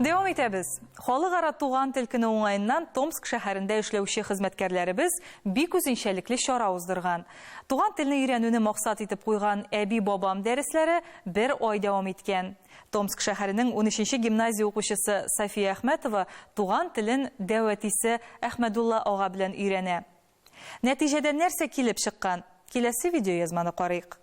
Devam etəbiz. Xalqara tuğan til günü oңайından Tomsk şəhərində işləvüşü xizmətkərlərimiz bik üzünşəlikli şara uzdırğan. Tuğan tilini öyrənuni maqsad etib qoyğan əbi babam dərisləri bir ay davam etken. Tomsk şəhərinin 13-ci gimnaziya oxuşusu Safiya Əhmətova tuğan tilin dəvətisi Əhmədulla ağa bilən öyrənə. Nəticədə нәрсә килеп чыккан? Киләсе видео язманы карыйк.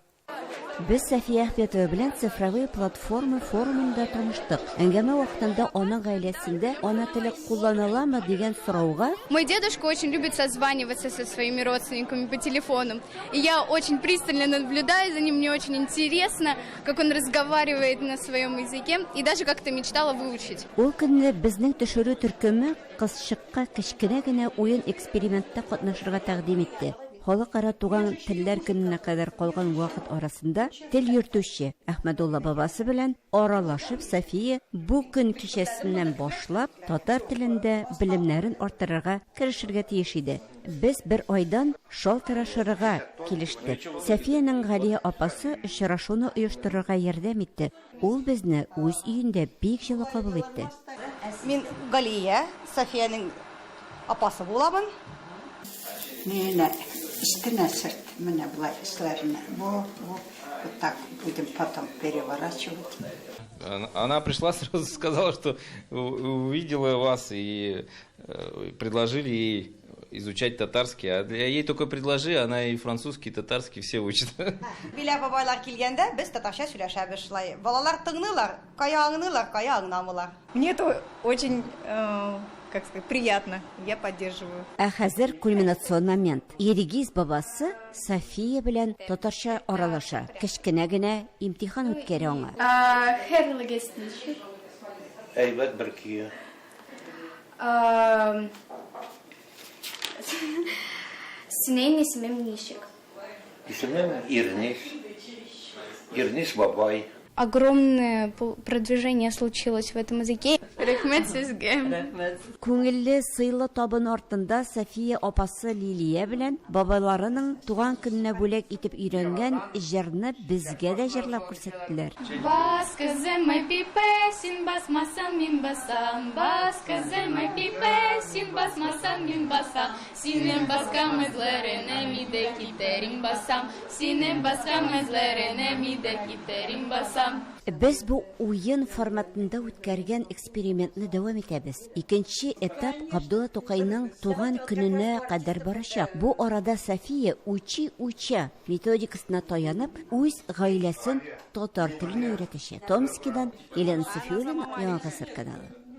Biz Safiya Əhmətova белән цифровые платформа форумында таныштык. Әңгәмә вакытында аның гаиләсендә ана теле кулланыламы дигән сорауга Мой дедушка очень любит созваниваться со своими родственниками по телефону. И я очень пристально наблюдаю за ним, мне очень интересно, как он разговаривает на своем языке, и даже как-то мечтала выучить. Ул көнне безнең төшерү төркеме кызчыкка кечкенә генә уен экспериментта катнашырга тәкъдим итте. Халыкара туган телләр көненә кадәр калган вакыт арасында тел йөртүче Әхмәдулла бабасы белән аралашып София бу көн кичәсеннән башлап татар телендә белемнәрен арттырырга керешергә тиеш иде. Без бер айдан шалтырашырга килештек. Софияның Галия апасы очрашуны оештырырга ярдәм итте. Ул безне үз өендә бик җылы кабул итте. Мин Галия, Софияның апасы буламын. Менә истинно сырт, менә булай эшләрне. Вот так будем потом переворачивать. Она пришла сразу сказала, что увидела вас и предложили ей изучать татарский. А я ей только предложи, она и французский, и татарский все учит. Билә бабайлар килгәндә без татарча сөйләшәбез шулай. Балалар тыңлыйлар, кая аңлыйлар, кая аңламыйлар. Мне это очень, как сказать, приятно. Я поддерживаю. Ә хәзер кульминацион момент. Ерегиз бабасы София белән татарча аралаша. Кечкенә генә имтихан үткәрә аңа. Хәерле гәстничек. Әйбәт бер көе. Синең исемең ничек? Исемем Ирнис. Ирнис бабай. Огромное продвижение случилось в этом языке. Рәхмәт сезгә. Күңелле сыйлы табын артында София апасы Лилия белән бабайларының туган көненә бүләк итеп өйрәнгән җырны безгә дә җырлап күрсәттеләр. Бас кызым пипесин басмасам мин басам. Бас кызым пипесин басмасам мин басам. Синең баскан эзләренә мидә китерим басам. Синең баскан эзләренә мидә китерим басам. Без бу уен форматында үткәргән экспериментны дәвам итәбез. Икенче этап Габдулла Тукайның туган көненә кадәр барачак. Бу арада София уча методикасына таянып, үз гаиләсен татар теленә өйрәтәчәк. Томскидан Елена Софиуллина, Яңа Гасыр каналы.